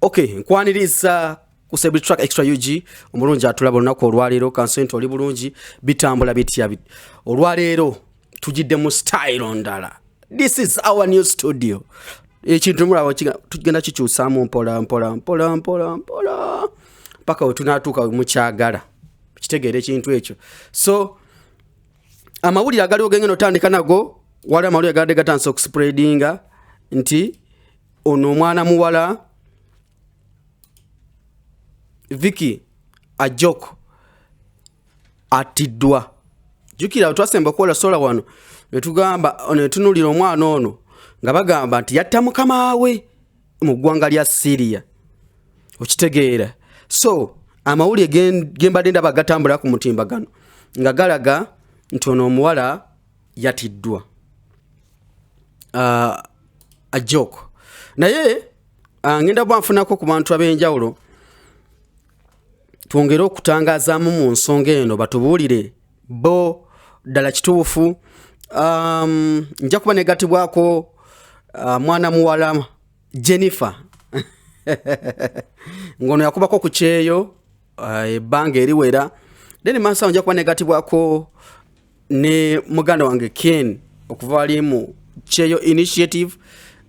Okay, nkwaniriza ku Celebrity Track Extra UG omulungi atulaba olunaku olwaleero kansente oli bulungi bitambula bitya olwaleero tujidde mu style ndala. This is our new studio. Ekintu mulaba tugenda kikyusaamu mpola paka wetunatuuka mu kyagala kitegeera ekintu ekyo. So amawulire agali ogengeno tandika nago wali amawulire gadde gatandise okuspreadinga nti ono omwana muwala Vicky Ajok atiddwa. Jukira twasemba kukola sola wano netugamba netunulira omwana ono nga bagamba nti yatta mukama we mu ggwanga lya Syria. Okitegeera. So amawulire gembadde ndaba gatambula ku mutimbagano nga galaga nti ono omuwala yatiddwa. Ajok naye ngenda bwanfunako ku bantu ab'enjawulo twongere okutangazaamu mu nsonga eno batubuulire bo ddala kituufu. Nja kuba negatibwako mwana muwala Jennifer ngono yakubako ku kyeyo ebbanga eriwera. Then maaso nja kuba negatibwako ne muganda wange Ken okuva ali mu kyeyo initiative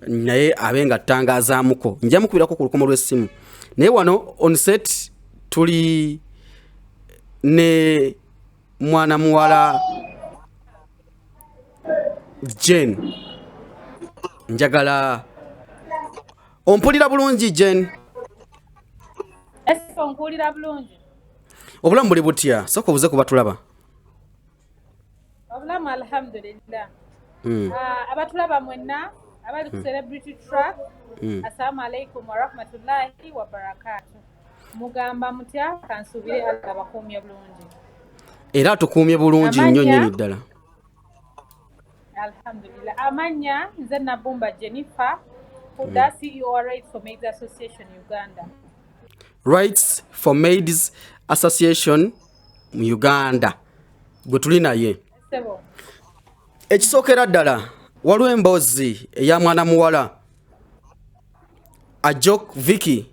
naye abenga tangazaamuko. Nja mukubirako ku lukomo lw'essimu naye wano on set tuli ne mwana muwala Jen. Njagala ompulira bulungi Jen? Ompulira bulungi. Obulamu buli butya? Soko obuze kuba tulaba. Obulamu alhamdulillah. Abatulaba mwenna abali ku Celebrity Track. Assalamu alaikum wa rahmatullahi wa barakatuh. Mugamba mutya kansubire abakumye bulungi. Era tukumye bulungi nnyo nnyini ddala. Alhamdulillah. Amanya nze Nabumba Jennifer, Kuda CEO Rights for Maids Association Uganda. Rights for Maids Association mu Uganda. Gwe tuli naye. Sebo. Ekisookera ddala waliwo emboozi eya mwana muwala Ajok Vicky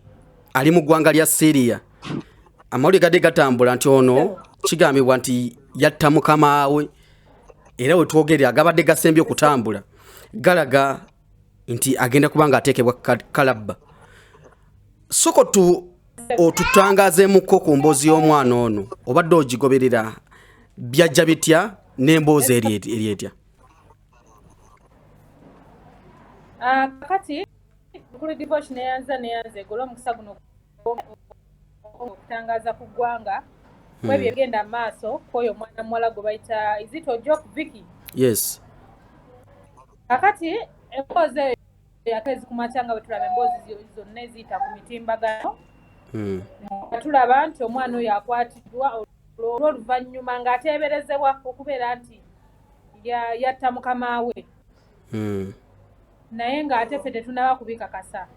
ali mu ggwanga lya Syria. Amawulire gadde gatambula nti ono kigambibwa nti yatta mukama we era we twogere agabadde gasembye okutambula galaga nti agenda kubanga ateekebwa kalabba. Soko otutangazeemuko ku mboozi y'omwana ono obadde ogigoberera byajja bitya n'emboozi eri etya? Kati kuli devotion neyanze golo omukisa guno okutangaza ku ggwanga kwebyo egenda maaso kwoyo omwana muwala gwe bayita is it Ajok Vicky? Yes. Kakati emboozi eyo yakezi kumatyanga bwe tulaba emboozi zonna eziyita ku mitimbagano. Tulaba nti omwana oyo akwatiddwa olw'oluvannyuma ng'ateeberezebwa okubeera nti yatta mukama we. Naye ng'ate ffe tetunaba kubikakasa.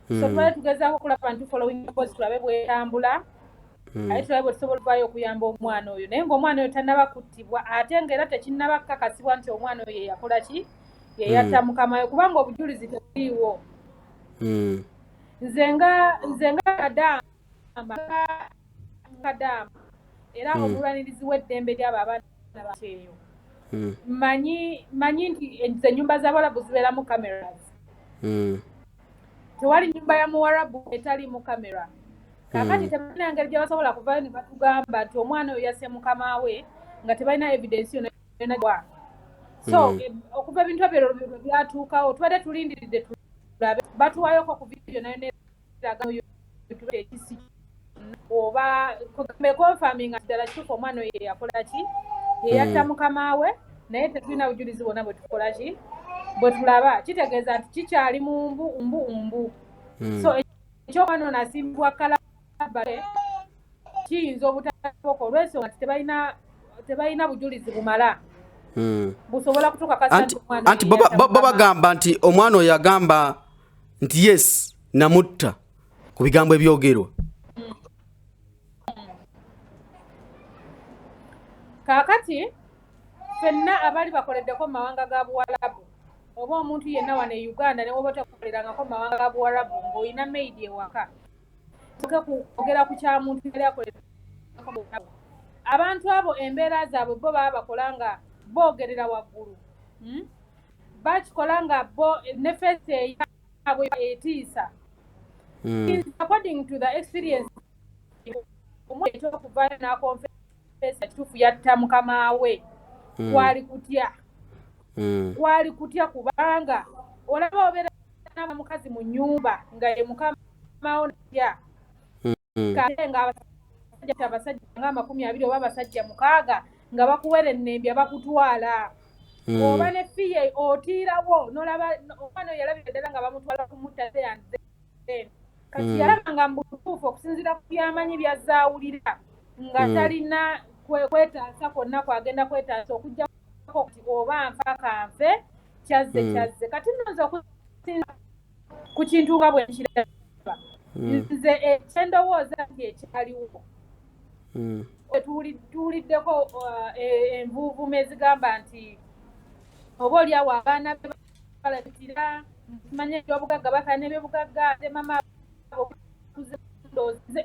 So twali tugezaako okulaba nti following emboozi tulabe bwetambula. Aye tulabe bwe tusobola okuvaayo okuyamba omwana oyo. Naye ng'omwana oyo tannaba kuttibwa ate ng'era tekinnaba kukakasibwa nti omwana oyo yakola ki? Ye yatta mukama we kubanga obujulizi tebuliiwo. Nze nga Kadaama era omulwanirizi w'eddembe ly'abo abaana bakyeyo. Manyi nti ennyumba z'Abarabu zibeeramu cameras. Tewali nnyumba ya Muwarabu etalimu kamera. Kakati tebalina ngeri gye basobola kuvaayo ne batugamba nti omwana oyo yasse mukama we nga tebalina evidence yonna gwa. So okuva ebintu ebyo byatuukawo tubadde tulindiridde tulabe batuwaayoko ku vidiyo nayo neraga ekisi oba confirming nti ddala kituufu omwana oyo yakola ki? Ye yatta mukama we naye tetulina bujulizi bwonna bwe tukola ki? Bwe tulaba kitegeeza nti kikyali mu mbu. So ekyomwana ono asimbibwa kalabba kiyinza obutasoboka olw'ensonga nti tebalina bujulizi bumala. Busobola kutukakasa nti omwana anti bo bagamba nti omwana oyo yagamba nti yes namutta ku bigambo ebyogerwa. Kakati ffenna abali bakoleddeko mu mawanga ga Buwalabu oba omuntu yenna wano e Uganda ne woba takolerangako mawanga ga Buwarabu ng'olina maidi ewaka kwogera ku kya muntu yali akolerako Buwarabu. Abantu abo embeera zaabwe bo baba bakola nga boogerera waggulu, bakikola nga bo ne fesi yaabwe etiisa. According to the experience omuntu ekyokuvaayo n'akonfesa kituufu yatta mukama we kwali kutya kubanga olaba obeera n'omukazi mu nnyumba nga ye mukama wo natya kale nga abasajja nga 20 oba abasajja 6 nga bakuwera ennembya bakutwala oba ne fiye otiirawo n'olaba omwana oyo yalabira ddala nga bamutwala kumutta kati yalaba nga mbutuufu okusinziira ku byamanyi byazaawulira nga talina kwetaasa kwonna kwagenda kwetaasa okugjako kati oba nfa kanfe kyazze kati nnoza okusinza ku kintu nga bwe nkiraba nze ekyendowooza nti ekyaliwo tuwuliddeko envuuvume ezigamba nti oba oliawo abaana balabitira kimanye ebyobugagga bakala n'ebyobugagga ate mama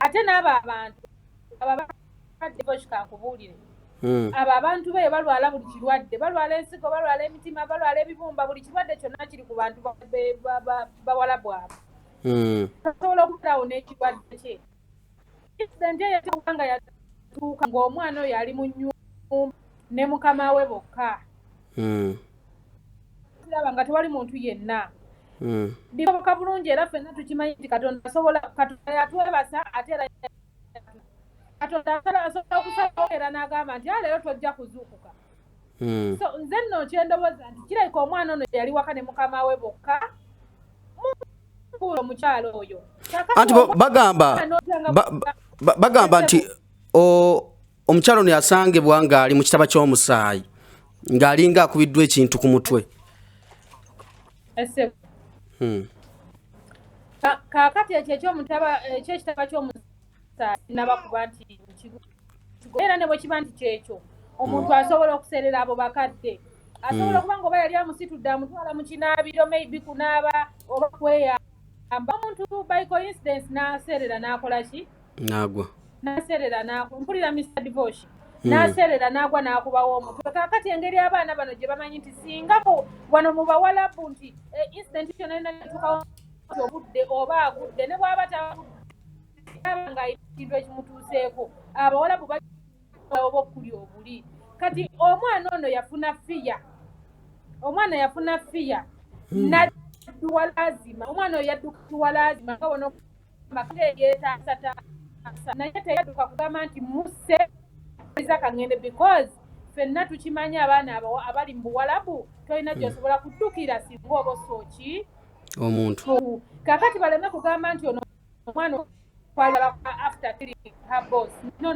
ate n'abo abantu ababaddevoshkankubuulire abo abantu be balwala buli kirwadde balwala ensigo balwala emitima balwala ebibumba buli kirwadde kyonna kiri ku bantu bawala bwabwe tasobola okutaawo n'ekirwadde kye incident eyateeka nga yatuuka ng'omwana oyo ali mu nnyumba ne mukama we bokka kiraba nga tewali muntu yenna biboka bulungi era ffenna tukimanyi nti katonda yatwebasa ate era katonda asobola okusalawo era n'agamba nti leero tojja kuzuukuka so nze nno kyendowooza nti kirabika omwana ono yali waka ne mukama we bokka omukyalo oyo anti bagamba nti omukyalo ono yasangibwa ng'ali mu kitaba ky'omusaayi ng'alinga akubiddwa ekintu ku mutwe kaakati ekyo ekyekitaba ky'omusaayi nabakuba nti era ne bwe kiba nti kyekyo omuntu asobola okuserera abo bakadde asobola okuba nga oba yali amusitudde amutwala mu kinaabiro maybe kunaaba oba kweyamba omuntu by coincidence n'aserera n'akola ki n'aserera mpulira Mr. Divosh n'aserera n'agwa n'akubawo omutwe kaakati engeri abaana bano gye bamanyi nti singa wano mu bawalabu nti incident kyonna yonna netuukawo nti obudde oba agudde ne bw'aba tabanga nga ekintu ekimutuuseeko abawalabu oba okuli obuli kati omwana ono yafuna fiya nadduwa lazima omwana oyo yadduwa lazima nga wono yeetaasataasa naye teyadduka kugamba nti musse kangende because ffenna tukimanyi abaana abali mu buwalabu tolina gy'osobola kuddukira singa oba osooki omuntu kakati baleme kugamba nti ono omwana kwalaba after killing her boss no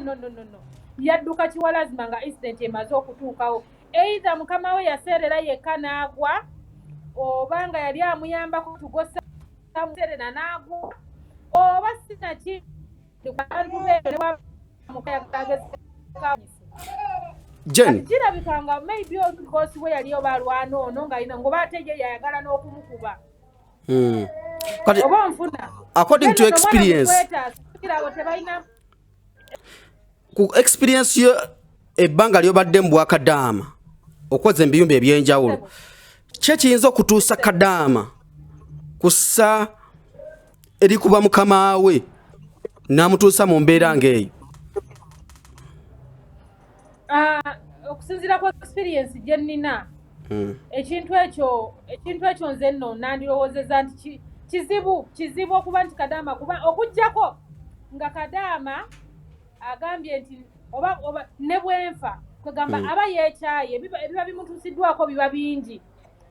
yadduka kiwalazima nga incident emaze okutuukawo either mukama we yaseerera yekka n'agwa oba nga yali amuyambako tugosa museerera n'agwa oba sinaki abantu beero ne bwamukayagagezi Jen kirabikanga maybe bosi we yali oba alwana ono ng'oba ate ye yayagala n'okumukuba oba nfuna according to experience ku experience yo ebbanga lyobadde mu bwakadaama okoze ebiyumba ebyenjawulo kyekiyinza okutuusa kadaama kussa erikuba mukama we n'amutuusa mu mbeera ng'eyo okusinziira ku experience gye nnina ekintu ekyo nze nno nandirowoozeza nti kizibu okuba nti kadaama kuba okuggyako nga kadaama agambye nti oba ne bwenfa kwegamba aba yeekyaye ebiba bimutuusiddwako biba bingi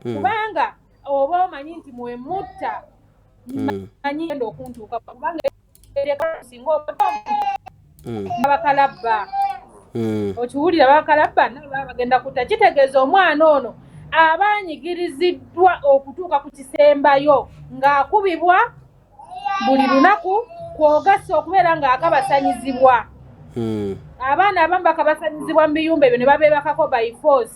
kubanga oba omanyi nti mwemutta manyi enda okuntuuka kubanga singa abakalabba okiwulira abakalabba nabo baba bagenda kutta kitegeeza omwana ono aba anyigiriziddwa okutuuka ku kisembayo ng'akubibwa buli lunaku kwogasa okubeera ng'akabasanyizibwa abaana abamu bakabasanyizibwa mu biyumba ebyo ne babeebakako by force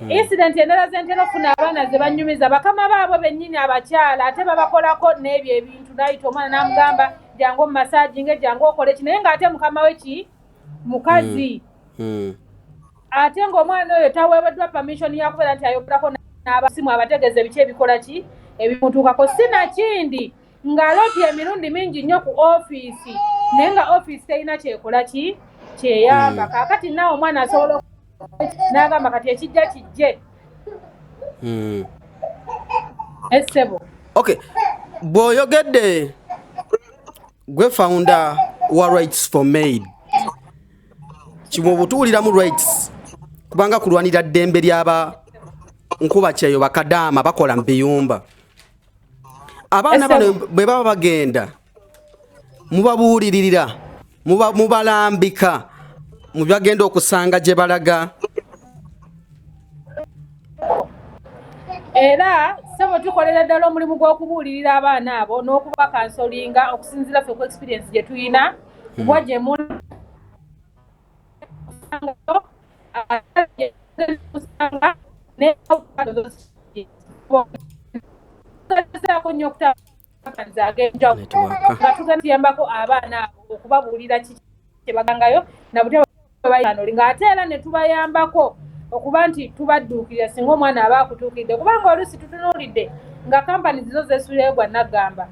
incident endala zentera ofuna abaana ze banyumiza bakama baabwe bennyini abakyala ate babakolako n'ebyo ebintu nayita omwana n'amugamba jangu omumasajinge jangu okole ki naye ng'ate mukama we ki mukazi ate ng'omwana oyo taweeweddwa permission yakubeera nti ayogerako n'abasimu abategeeza ebiki ebikola ki ebimutuukako sinakindi ng'alopye emirundi mingi nnyo ku ofiisi naye nga ofiisi terina kyekola ki kyeyamba kaakati naawe omwana asobola n'agamba kati ekijja kijje essebo okay bw'oyogedde gwe founder wa rights for maid kimwe obutuuliramu rights kubanga kulwanira ddembe ly'aba nkuba kyeyo bakadaama bakola mu biyumba abaana bano bwe baba bagenda mubabuuliririra mubalambika mu bagenda okusanga gye balaga era sebo tukolera ddala omulimu gw'okubuulirira abaana abo n'okuba kansolinga okusinziira ffe ku experience gye tuyina bwa gye tugenda abaana abo okubabuulira kiki kyebagangayo ng'ate era ne tubayambako okuba nti tubadduukirira singa omwana aba akutuukiridde kubanga oluusi tutunuulidde nga kampani zizo zeesulireyo gwa naggamba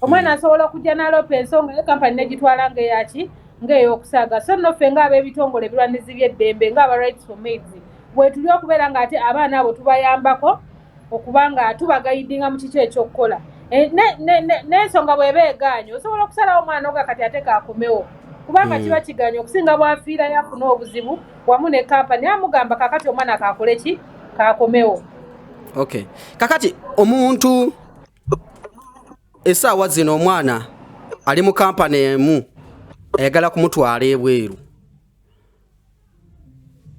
omwana asobola okujja n'alopa ensonga ye kampani negitwala ng'eyaki ng'ey'okusaaga so nno ffe ng'ab'ebitongole ebirwanizi by'eddembe ng'aba rights for maids bwe tuli okubeera ng'ate abaana abo tubayambako okuba nga tubagayidinga mu kiki ekyokukola n'ensonga bw'eba egaanye osobola okusalawo omwana oga kati ate kaakomewo kubanga kiba kiganye okusinga bwafiira yafuna obuzibu wamu ne kampani amugamba kakati omwana kakole ki kakomewo. Okay kakati omuntu essaawa zino omwana ali mu kampani emu ayagala kumutwala ebweru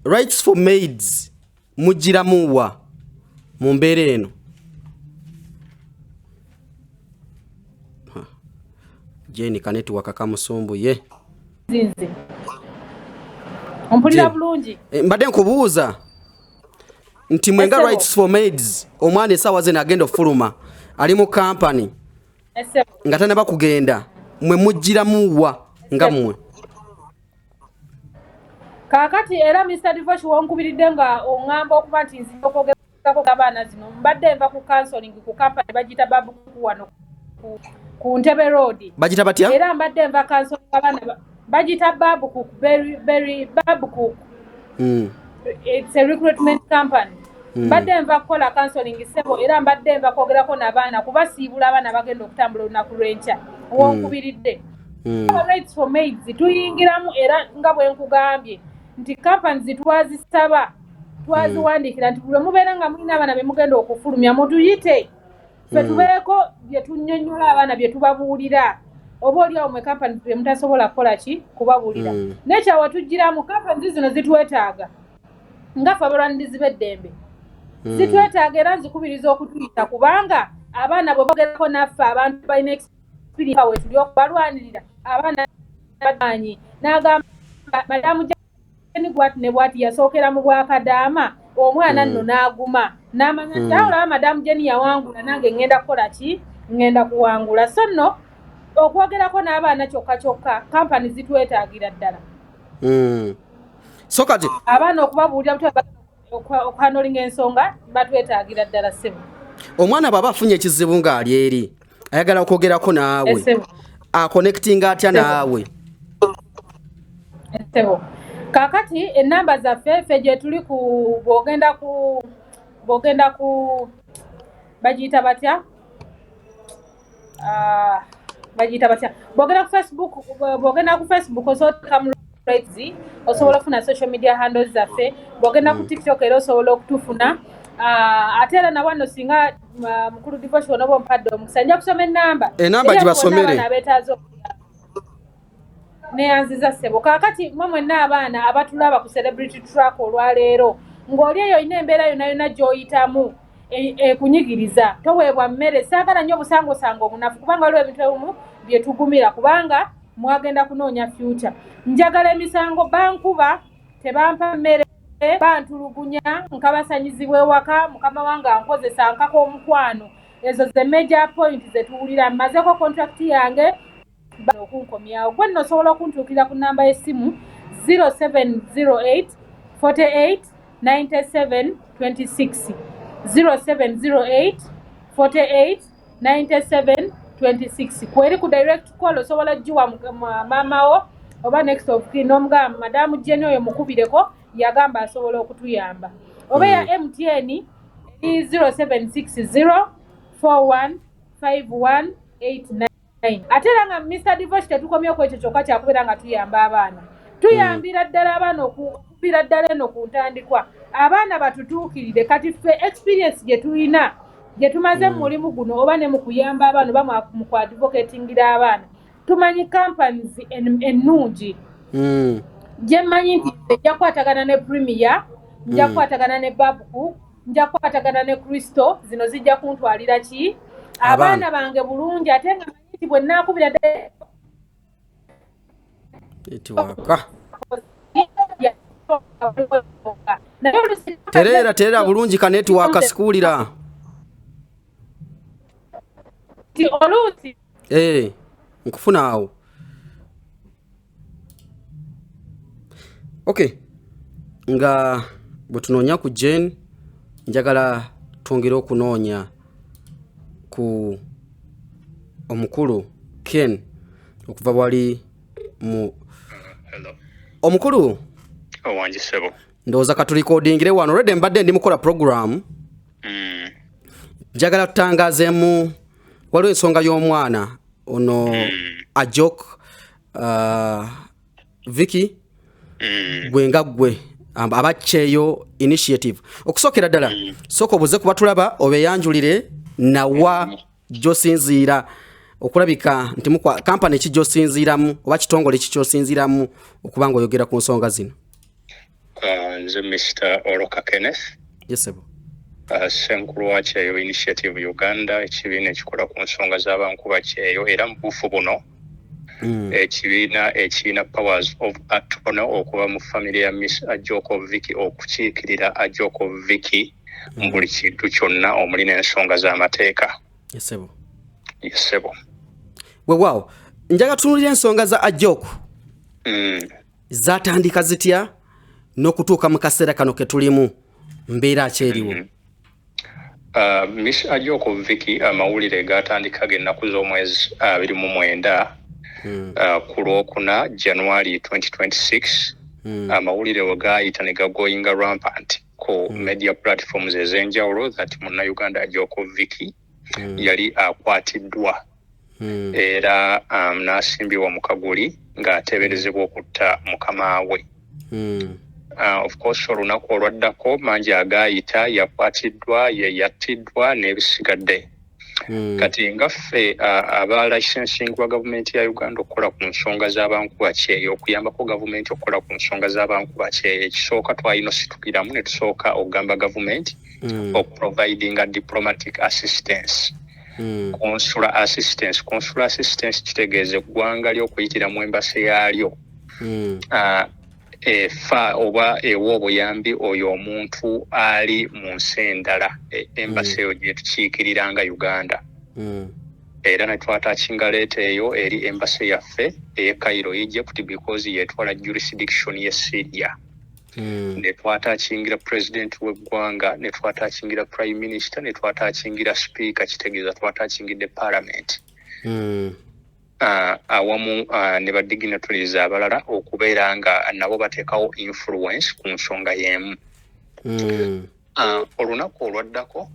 rights for maids mugiramuwa mu mbeera eno Jeni Kaneti wakamusumbu ye zinze ompulira bulungi mbadde nkubuuza nti mwenga rights for maids omwana essaawa zino agenda ofuluma ali mu kampani nga tanaba kugenda mwe mugiramuwa nga mmwe kaakati era Mr. Divosh wonkubiridde nga oŋŋamba okuba nti nzija okwogerako abaana zino mbadde nva ku counseling ku kampani bagita babuku wano ku Ntebe Road bagita batya era mbadde nva counseling abaana bagita Babuku very Babuku it's a recruitment company mbadde nva kukola counseling sebo era mbadde nva kwogerako n'abaana kubasiibula abaana bagenda okutambula olunaku lw'enkya wonkubiridde rights for maids tuyingiramu era nga bwe nkugambye nti companies zitwazisaba twaziwandiikira nti buli mubeera nga mulina abaana be mugenda okufulumya mutuyite ffe tubeeko bye tunnyonnyola abaana bye tubabuulira oba oliawo mwe companies bye mutasobola kukola ki kubabuulira nekyawa tugiramu companies zino zitwetaaga nga ffe abalwanirizi b'eddembe zitwetaaga era nzikubiriza okutuyita kubanga abaana bwe bogerako naffe abantu balina experience we tuli okubalwanirira abaana badanyi n'agamba madamu Jeni bwati ne bwati yasookera mu Bwakadaama omwana nno n'aguma n'amanya nti olaba madamu Jeni yawangula nange ngenda kukola ki ngenda kuwangula so nno okwogerako n'abaana kyokka kampani zitwetaagira ddala so kati abaana okubabuulira okuhanolinga ensonga batwetaagira ddala ssebo omwana bw'aba afunye ekizibu ng'ali eri ayagala okwogerako naawe akonectinga atya naawe ssebo kaakati ennamba zaffe ffe gye tuli ku bw'ogenda ku bagiyita batya bw'ogenda ku Facebook osobola mu rights osobola okufuna social media handles zaffe bw'ogenda ku TikTok era osobola okutufuna ate era na wano singa mukulu Divosh onoba ompadde omukisa nja kusoma ennamba gibasomere neyanziza ssebo kaakati mwe mwenna abaana abatulaba ku celebrity track olwaleero ng'oli eyo olina embeera yonna gy'oyitamu ekunyigiriza toweebwa mmere saagala nnyo obusangosanga obunafu kubanga waliwo ebintu ebimu bye tugumira kubanga mwagenda kunoonya future njagala emisango bankuba tebampa mmere bantulugunya nkabasanyizibwa ewaka mukama wange ankozesa nkako omukwano ezo ze major point zetuwulira mmazeko contract yange okunkomyawo gwe nno osobola okuntuukira ku namba y'essimu 0708 48 97 26 0708 48 97 26 kweri ku direct call osobola jjuwa maamawo oba next of kin n'omugamba madamu Jenny oyo mukubireko yagamba asobola okutuyamba oba ya MTN 0760 41 5189 ate era nga Mr. Divosh tetukomye ku ekyo kyokka kyakubeera nga tuyamba abaana tuyambira ddala abaana okubira ddala eno ku ntandikwa abaana batutuukirire kati ffe experience gye tulina gye tumaze mu mulimu guno oba ne mu kuyamba abaana oba mu kuadvocatingira abaana tumanyi companies ennungi gye mmanyi nti nja kukwatagana ne Premier nja kukwatagana ne Babku nja kukwatagana ne Kristo zino zijja kuntwalira ki abaana bange bulungi ate nga manyi nti bwe nnaakubira terera bulungi ka network sikuulira oluusi nkufuna awo okay nga bwe tunoonya ku Jane njagala twongere okunoonya ku omukulu Ken okuva bwali mu omukulu wangi sebo ndowooza katulikodingire wano already mbadde ndi mukola program njagala tutangazeemu waliwo ensonga y'omwana ono Ajok Vicky gwe nga gwe abakyeyo initiative okusookera ddala sooka obuze kuba tulaba obeyanjulire nawa gy'osinziira okulabika nti kampani ki gy'osinziiramu oba kitongole ki ky'osinziiramu okuba nga oyogera ku nsonga zino. Nze Mr. Oroka Kenneth. Yes, sebo. Senkulu wa Kyeyo Initiative Uganda ekibiina ekikola ku nsonga z'abankuba Kyeyo era mu bufu buno ekibiina ekirina powers of attorney okuba mu family ya Miss Ajoko Vicky okukiikirira Ajoko Vicky mu buli kintu kyonna omuli n'ensonga z'amateeka. Yes, sebo. Yes, sebo. Weewaawo njaga tunuulira ensonga za Ajoko zatandika zitya n'okutuuka mu kaseera kano ke tulimu mbeera ki eriwo? Miss Ajoko Vicky amawulire gatandika g'ennaku z'omwezi 29 ku Lwokuna January 2026 amawulire we gaayita ne gagoyinga rampant ku media platforms ez'enjawulo that Munnayuganda Ajoko Vicky yali akwatiddwa era n'asimbibwa mu kaguli ng'ateeberezebwa okutta mukama we. Of course olunaku olwaddako mangi agaayita yakwatiddwa yattiddwa n'ebisigadde kati ngaffe aba licensing wa gavumenti ya Uganda okukola ku nsonga z'abankuba Kyeyo okuyambako gavumenti okukola ku nsonga z'abankuba Kyeyo ekisooka twalina situkiramu ne tusooka okugamba gavumenti okuprovidinga diplomatic assistance. Consular assistance kitegeeza eggwanga ly'okuyitiramu embasi yaalyo efa oba ewa obuyambi oyo omuntu ali mu nsi endala embasi eyo gye tukiikiriranga Uganda era ne twatakinga leeta eyo eri embasi yaffe ey'e Cairo Egypt because yetwala jurisdiction y'e Syria ne twatakingira president w'eggwanga ne twatakingira prime minister ne twatakingira speaker kitegeeza twatakingidde parliament awamu ne badignitaries abalala okubeera nga nabo bateekawo influence ku nsonga y'emu. Olunaku olwaddako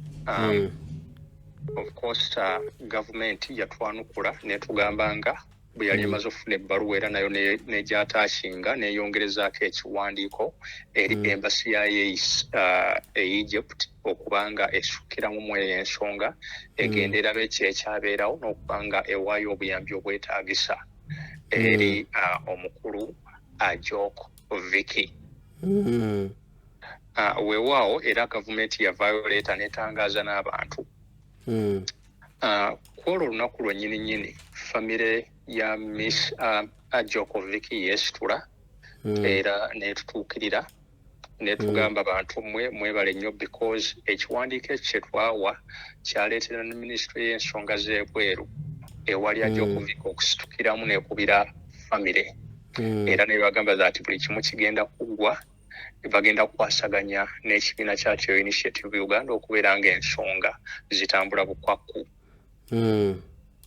of course gavumenti yatwanukula netugamba nga bwe yali emaze okufuna ebbaluwa era nayo n'egyatakinga n'eyongerezaako ekiwandiiko eri embasi yayo e Egypt okubanga esukiramu mu eyo ensonga egenda eraba ekyekyabeerawo n'okubanga ewaayo obuyambi obwetaagisa eri omukulu Ajoko Vicky. Weewaawo era gavumenti yavaayo leeta n'etangaaza n'abantu kwolwo olunaku lwennyini famire ya Miss Ajoko Vicky yeesitula era netutuukirira ne tugamba abantu mwebale nnyo because ekiwandiiko ekyo kye twawa kyaleetera ne minisitule y'ensonga z'ebweru ewali ajja okuvika okusitukiramu n'ekubira famire era ne bagamba that buli kimu kigenda kuggwa bagenda kukwasaganya n'ekibiina kyakyo Initiative Uganda okubeera ng'ensonga zitambula bukwakku.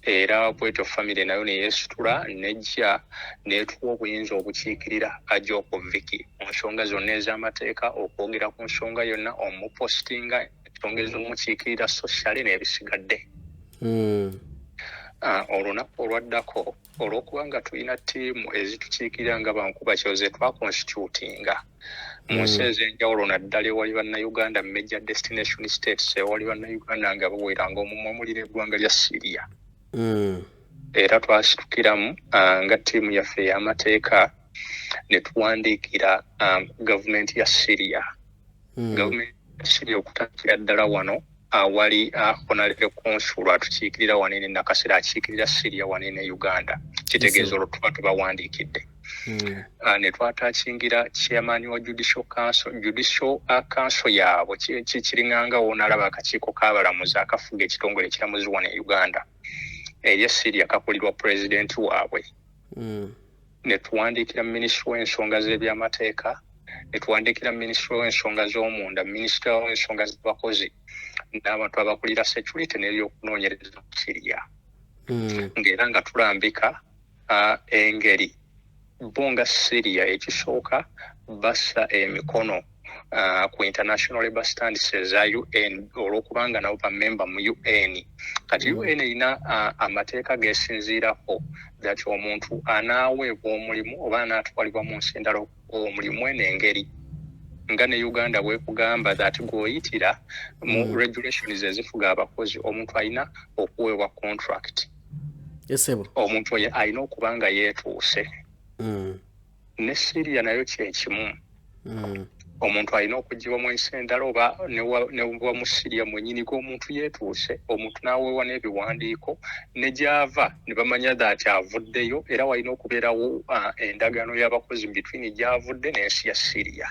Era bwetyo famire nayo neyeesitula nejja neetuwa obuyinza obukiikirira ajja okuviki mu nsonga zonna ez'amateeka okwogera ku nsonga yonna omupostinga ensonga ez'omukiikirira sociale n'ebisigadde. Olunaku olwaddako olw'okuba nga tulina ttiimu ezitukiikirira nga bankuba kyoze twaconstitutinga mu nsi ez'enjawulo naddala ewali bannayuganda major destination states ewali bannayuganda nga baweranga omumwa mulira eggwanga lya Syria. Era twasitukiramu nga ttiimu yaffe ey'amateeka ne tuwandiikira gavumenti ya Syria. Gavumenti ya Syria okutandikira ddala wano awali honorable consul atukiikirira wanene nakasera akiikirira Syria wanene Uganda. Kitegeeza olwo tuba tubawandiikidde. Ne twatachingira chairman wa judicial council yaabwe kiringanga wonalaba akakiiko k'abalamuzi akafuga ekitongole ekiramuzi wano e Uganda. Eya Syria kakulirwa president waabwe. Ne tuwandiikira minisitule w'ensonga z'ebyamateeka, ne tuwandiikira minisitule w'ensonga z'omunda, minisitule w'ensonga z'abakozi n'abantu abakulira security n'ebyokunoonyereza mu Syria. Ng'era nga tulambika engeri bonga Syria ekisooka bassa emikono ku international labour standards za UN olw'okubanga nabo bamemba mu UN. Kati UN erina amateeka geesinziirako that omuntu anaaweebwa omulimu oba anaatwalibwa mu nsi endala omulimu n'engeri nga ne Uganda bwekugamba that gw'oyitira mu regulations ezifuga abakozi omuntu alina okuweebwa contract. Omuntu oyo alina okuba nga yeetuuse. Ne Syria nayo kyekimu. Omuntu alina okugibwa mu nsi endala oba ne buba mu Syria mwennyini omuntu yeetuuse, omuntu n'aweebwa n'ebiwandiiko ne gy'ava ne bamanya that avuddeyo era walina okubeerawo endagaano y'abakozi between gy'avudde n'ensi ya Syria.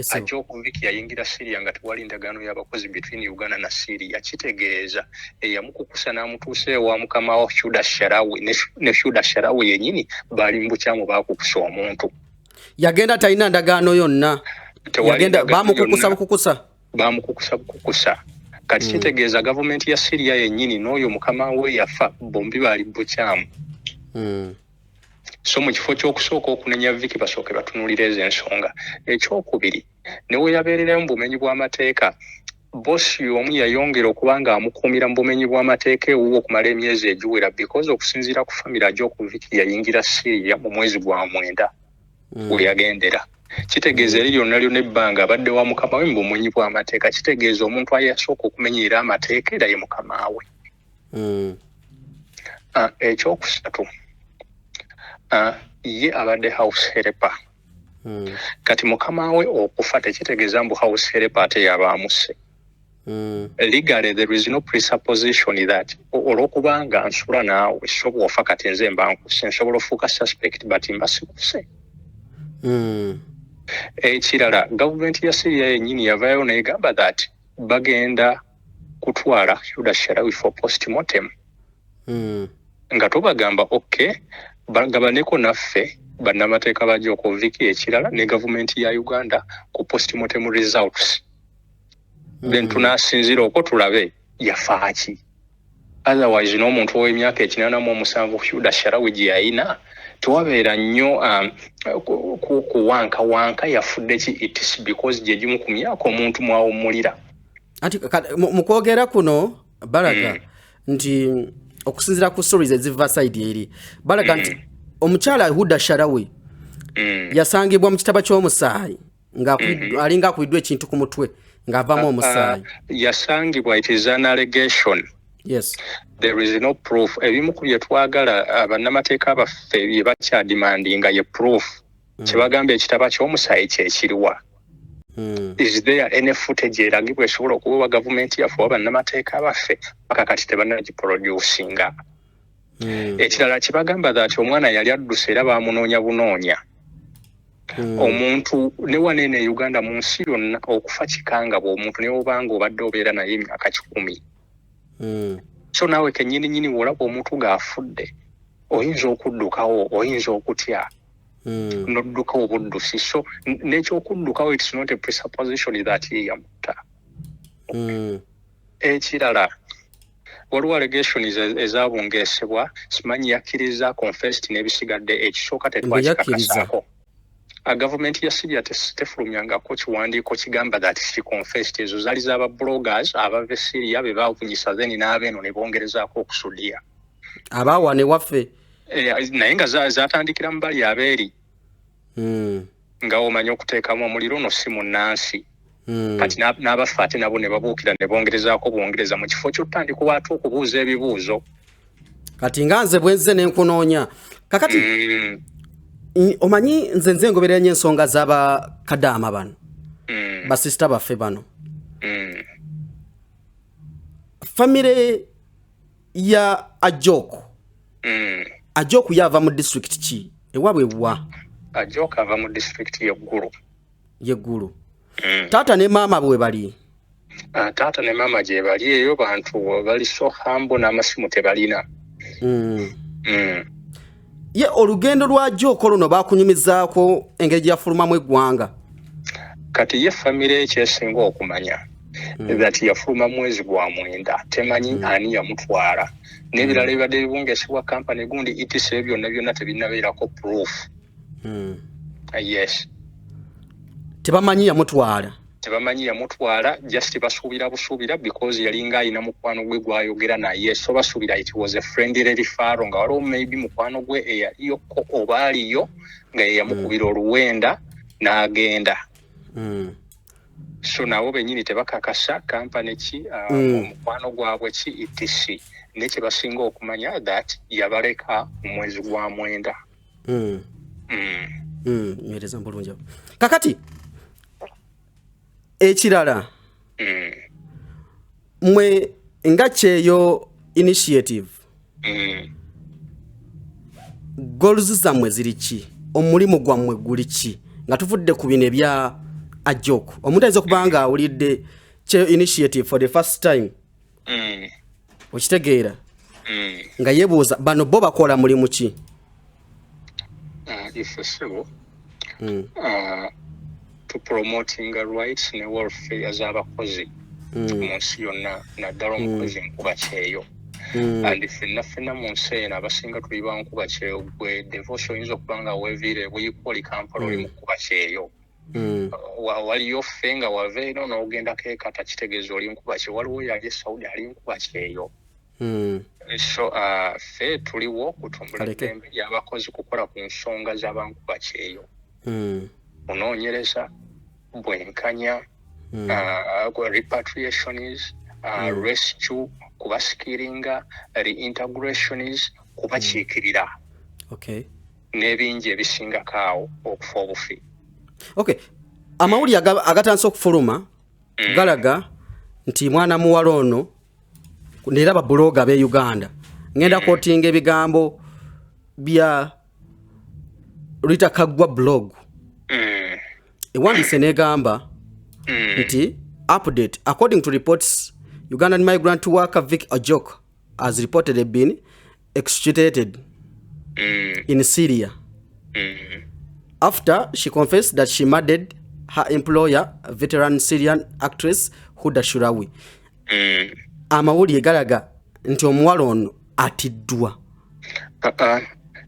Ajja okuviki yayingira Syria nga tewali ndagaano y'abakozi between Uganda na Syria. Kitegeeza eyamukukusa n'amutuusa ewa mukama wa Shuda Sharawi ne Shuda Sharawi yennyini baali mu bukyamu baakukusa omuntu. Yagenda talina ndagaano yonna. Yagenda bamukukusa. Kati kitegeeza gavumenti ya Syria yennyini n'oyo mukama we yafa bombi baali mu bukyamu. So mu kifo ky'okusooka okunenya viki basooke batunuulira ezo ensonga. Ekyokubiri ne we yabeererayo mu bumenyi bw'amateeka bossi omu yayongera okuba nga amukuumira mu bumenyi bw'amateeka ewuwo okumala emyezi egiwera because okusinziira ku famire ajja okuviki yayingira Syria mu mwezi gwa mwenda we yagendera. Kitegeeza eri lyonna lyonna ebbanga abadde wa mukama we mu bumenyi bw'amateeka. Kitegeeza omuntu ayasooka okumenyera amateeka era ye mukama we. Ekyokusatu ye abadde house helper. Kati mukama we okufa tekitegeeza mbu house helper ate yaba amuse. Legally there is no presupposition that olw'okubanga nsula naawe sobola ofa kati nze mba nkuse nsobola ofuuka suspect but mba sikuse. Ekirala gavumenti ya Syria yennyini yavaayo n'egamba that bagenda kutwala Shuda Sharawi for postmortem. Nga tubagamba okay bagabaneko naffe bannamateeka ba Jokoviki ekirala ne gavumenti ya Uganda ku postmortem results. Then tunasinzira okwo tulabe yafaaki. Otherwise n'omuntu ow'emyaka 87 Shuda Sharawi gye yalina tuwabeera nnyo kuwanka yafudde ki it's because gye gimu ku myaka omuntu mwawummulira. Anti mu kwogera kuno Baraka nti okusinzira ku stories eziva side eri Baraka nti omukyala Shuda Sharawi yasangibwa mu kitaba ky'omusaayi nga alinga akubiddwa ekintu ku mutwe ng'avamu omusaayi. Yasangibwa it is an allegation. Yes. There is no proof. Ebimu ku bye twagala abannamateeka baffe bye bakyadimandinga ye proof. Kyebagamba ekitaba ky'omusaayi kyekiriwa. Is there any footage eragibwa esobola okuweebwa gavumenti yaffe bannamateeka baffe paka kati tebannagiproducinga. Ekirala kibagamba that omwana yali adduse era baamunoonya bunoonya. omuntu ne wanene Uganda mu nsi yonna okufa kikanga bw'omuntu ne obanga obadde obeera naye emyaka 10. So naawe kennyini wolaba omuntu ng'afudde oyinza okuddukawo oyinza okutya n'oddukawo buddusi. So n'ekyokuddukawo it's not a presupposition that ye yamutta. Ekirala waliwo allegations ezaabungeesebwa simanyi yakkiriza confessed n'ebisigadde ekisooka tetwakikakasaako. Gavumenti ya Syria tefulumyangako kiwandiiko kigamba that she confessed. Ezo zaali z'aba bloggers abava Syria be baavunyisa then n'abeeno ne bongerezaako okusudia abaawa ne waffe naye nga zaatandikira mu bali abeeri nga omanyi okuteekamu omuliro no si munnansi kati n'abafa ate nabo ne babuukira ne bongerezaako bwongereza mu kifo ky'otandika obwate okubuuza ebibuuzo. Kati nga nze bwenze ne nkunoonya kakati omanyi nze ngoberera nnyo ensonga z'abakadaama bano basisita baffe bano. Famire ya Ajoku yava mu district ki ewaabwe wa? Ajoku ava mu district y'eggulu. Taata ne maama bwe bali? Taata ne maama gye bali eyo bantu bali so humble n'amasimu tebalina. Ye olugendo lwa Ajoku luno baakunyumizaako engeri gy'afulumamu eggwanga. Kati ye famire ekyesinga okumanya that yafuluma mwezi gwa mwenda temanyi ani yamutwala n'ebirala ebibadde bibungeesebwa kampani gundi etc byonna tebinabeerako proof. Yes. Tebamanyi yamutwala. Just basuubira because yalinga alina mukwano gwe gwayogera naye so basuubira it was a friendly referral nga waliwo maybe mukwano gwe eyaliyoko oba aliyo nga yeyamukubira oluwenda n'agenda. So nabo bennyini tebakakasa kampani ki omukwano gwabwe ki etc. Nekye basinga okumanya that yabaleka mu mwezi gwa mwenda. Nyereza bulungi. Kakati ekirala mwe nga kyeyo initiative goals zammwe ziri ki? Omulimu gwammwe guli ki nga tuvudde ku bino ebya Ajoku? Omuntu ayinza kubanga awulidde kyeyo initiative for the first time okitegeera nga yeebuuza bano bo bakola mulimu ki? To promoting rights ne welfare z'abakozi mu nsi yonna naddala omukozi nkuba kyeyo. And ffenna mu nsi eno abasinga tuli ba nkuba kyeyo gwe devotion oyinza okuba nga weeviire buyikoli Kampala oli mu nkuba kyeyo. Waliyo ffe nga wava eno n'ogendako ekata kitegeeza oli nkuba kyeyo. Waliwo yali e Saudi ali nkuba kyeyo. So ffe tuliwo kutumbula eddembe ly'abakozi kukola ku nsonga z'abankuba kyeyo. Kunoonyereza, bwenkanya, repatriations, rescue, kubaskiringa, reintegrations, kubakiikirira. N'ebingi ebisingako awo okufa obufi. Amawulire agatandise okufuluma galaga nti mwana muwala ono neera babuloga b'e Uganda ngenda kwotinga ebigambo bya Rita Kagwa blog. Ewandiise n'egamba nti update according to reports Ugandan migrant worker Vic Ajoku has reportedly been extradited in Syria after she confessed that she murdered her employer, veteran Syrian actress Huda Shurawi. Amawulire galaga nti omuwala ono atiddwa.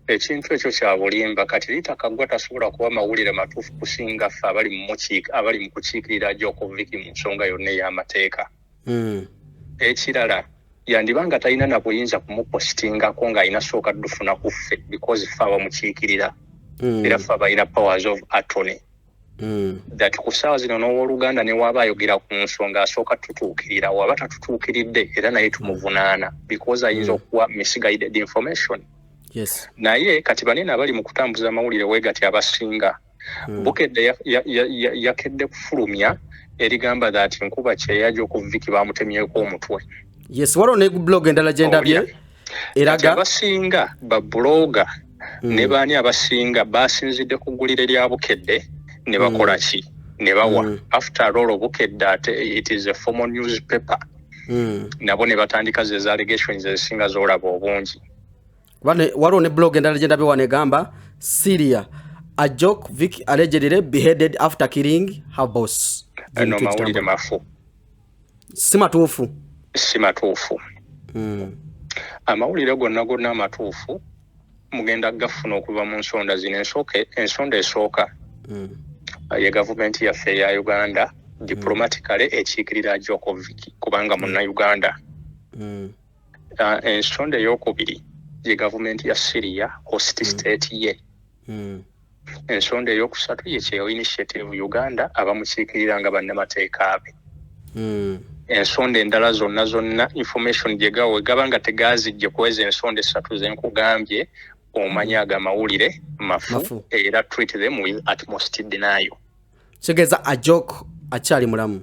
Ekintu ekyo kya bulimba kati Rita Kagwa tasobola kuba mawulire matuufu kusinga ffe abali mu kukiikirira Ajoku Vicky mu nsonga yonna ey'amateeka. Ekirala yandibanga talina na buyinza kumupostingako ng'alina sooka ddufuna ku ffe because ffe abamukiikirira era ffe abalina powers of attorney. That ku ssaawa zino n'owooluganda ne waaba ayogera ku nsonga asooka tutuukirira waba tatutuukiridde era naye tumuvunaana because ayinza okuwa misguided information. Naye kati banene abali mu kutambuza amawulire weegati abasinga bukedde yakedde kufulumya erigamba that nkuba kyeyo Ajoku Vicky baamutemyeko omutwe. Waliwo ne blog endala gye ndabye eraga abasinga ba blogger ne baani abasinga basinzidde ku ggulire lya Bukedde ne bakola ki ne bawa after all Bukedde ate it is a formal newspaper nabo ne batandika ze allegations ezisinga z'olaba obungi waliwo ne blog endala gye ndabye wano egamba Syria Ajok Vicky allegedly beheaded after killing her boss. No mawulire mafu. Si matuufu. Amawulire gonna amatuufu mugenda gafuna okuva mu nsonda zino ensonda esooka ye gavumenti yaffe eya Uganda diplomatically ekiikirira Ajok Vicky kubanga munna Uganda. Ensonda ey'okubiri ye gavumenti ya Syria host state ye. Ensonda ey'okusatu ye Cheo Initiative Uganda abamukiikirira nga bannamateeka be. Ensonda endala zonna information gye gawe gabanga tegazijje kweza ensonda esatu ze nkugambye omanya agamawulire mafu era treat them with utmost denial. Kigeza Ajok akyali mulamu.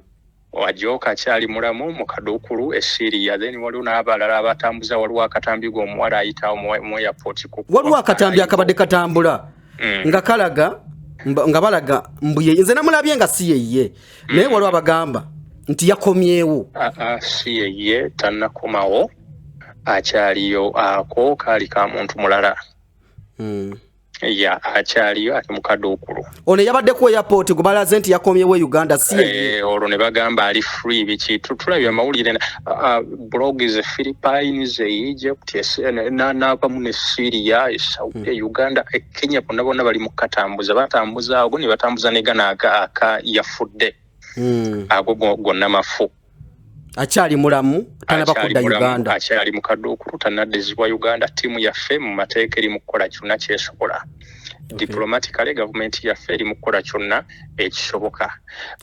Ajok akyali mulamu mu Kaduukulu e Syria then waliwo n'abalala abatambuza waliwo akatambi g'omuwala ayitawo mu airport waliwo akatambi akabadde katambula nga kalaga nga balaga mbuye nze namulabye nga si yeye naye waliwo abagamba nti yakomyewo. Si yeye tannakomawo akyaliyo ako kaali ka muntu mulala. Ya akyaliyo ati mu Kaduukulu. Ono yabadde ku airport gubalaze nti yakomyewo Uganda si yeye. Olwo ne bagamba ali free biki tulabye amawulire blog is Philippines Egypt n'ava mu Syria Saudi Uganda Kenya bonna bali mu katambuza batambuza ago ne batambuza ne gana aka yafudde. Ago gonna mafu. Akyali mulamu tanaba kudda Uganda. Akyali mu Kaduukulu tanaddizibwa Uganda tiimu yaffe mu mateeka eri mu kukola kyonna kyesobola. Diplomatically government yaffe eri mu kukola kyonna ekisoboka.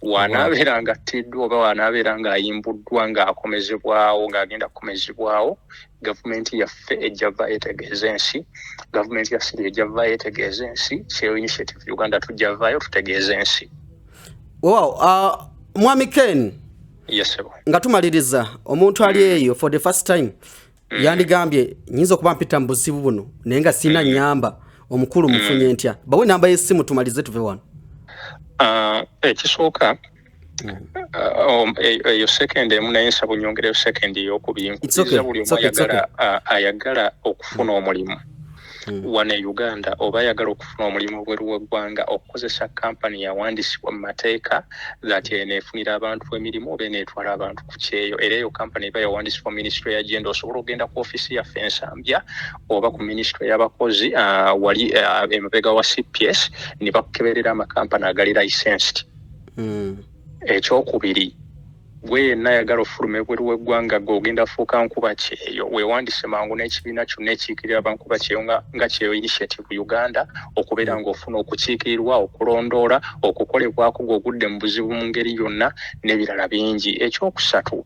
Wanaabeera nga attiddwa oba wanaabeera nga ayimbuddwa ng'akomezebwawo ng'agenda kukomezebwawo government yaffe ejja vaayo etegeeza ensi. Government ya Syria ejja vaayo etegeeza ensi. Cheo Initiative Uganda tujja vaayo tutegeeza ensi. Wow, Mwami Ken. Yes sir. Nga tumaliriza omuntu ali eyo for the first time yandigambye nyinza okuba mpita mu buzibu buno naye nga sina nyamba omukulu mufunye ntya bawe namba y'essimu tumalize tuve wano. Ekisooka eyo second emu naye nsaba onyongereyo second ey'okubiri nkubiriza buli omu ayagala okufuna omulimu wane Uganda oba ayagala okufuna omulimu obweru w'eggwanga okukozesa kampani yawandiisibwa mu mateeka that eneefunira abantu emirimu oba eneetwala abantu ku kyeyo era eyo kampani eba yawandiisibwa ministry ya agenda osobola okugenda ku ofisi yaffe ensambya oba ku ministry y'abakozi wali emabega wa CPS ne bakukeberera amakampani agali licensed. Ekyokubiri gwe yenna ayagala ofuluma ebweru w'eggwanga g'ogenda fuuka nkuba kyeyo weewandise mangu n'ekibiina kyonna ekiikirira abankuba kyeyo nga Cheo Initiative Uganda okubeera ng'ofuna okukiikirirwa okulondoola okukolebwako ng'ogudde mu buzibu mu ngeri yonna n'ebirala bingi. Ekyokusatu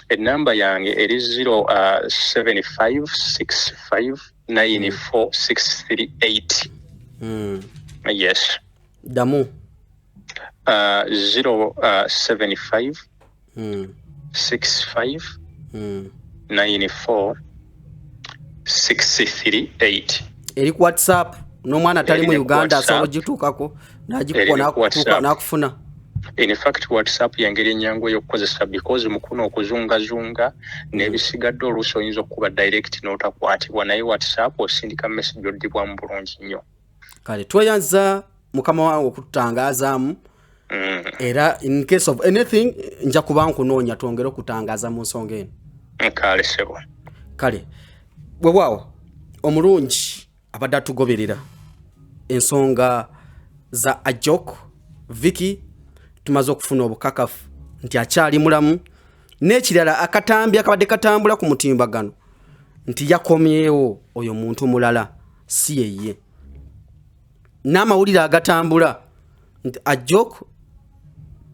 ennamba yange eri 07565946638. Yes. Damu. 075 65 94 638. Eri ku WhatsApp n'omwana atali mu Uganda asobola ogituukako n'agikuwa n'akufuna. In fact WhatsApp yangeri ennyangu ey'okukozesa because mukuno okuzungazunga n'ebisigadde oluusi oyinza okuba direct n'otakwatibwa naye WhatsApp osindika message oddibwamu bulungi nnyo. Kale tweyanza mukama wange okututangazaamu. Era in case of anything nja kuba nkunoonya twongere okutangaza mu nsonga eno. Kale sebo. Kale bwewaawo omulungi abadde atugoberera ensonga za Ajok Vicky tumaze okufuna obukakafu nti akyali mulamu n'ekirala akatambi akabadde katambula ku mutimbagano nti yakomyewo oyo muntu mulala si yeye. N'amawulire agatambula nti Ajok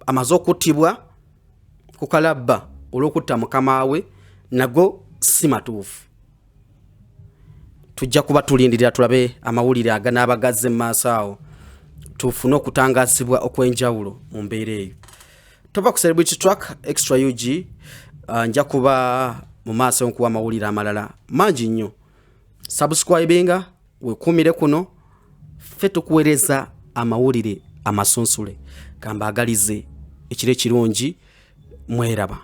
amaze okuttibwa ku kalabba olw'okutta mukama we nago si matuufu. Tujja kuba tulindirira tulabe amawulire aganaabagazze mu maaso awo tufune okutangazibwa okw'enjawulo mu mbeera eyo. Tova ku Celebrity Track Extra UG nja kuba mu maaso nkuwa amawulire amalala mangi nnyo. Subscribinga wekumire kuno ffe tukuweereza amawulire amasunsule kamba agalize ekiro ekirungi mweraba.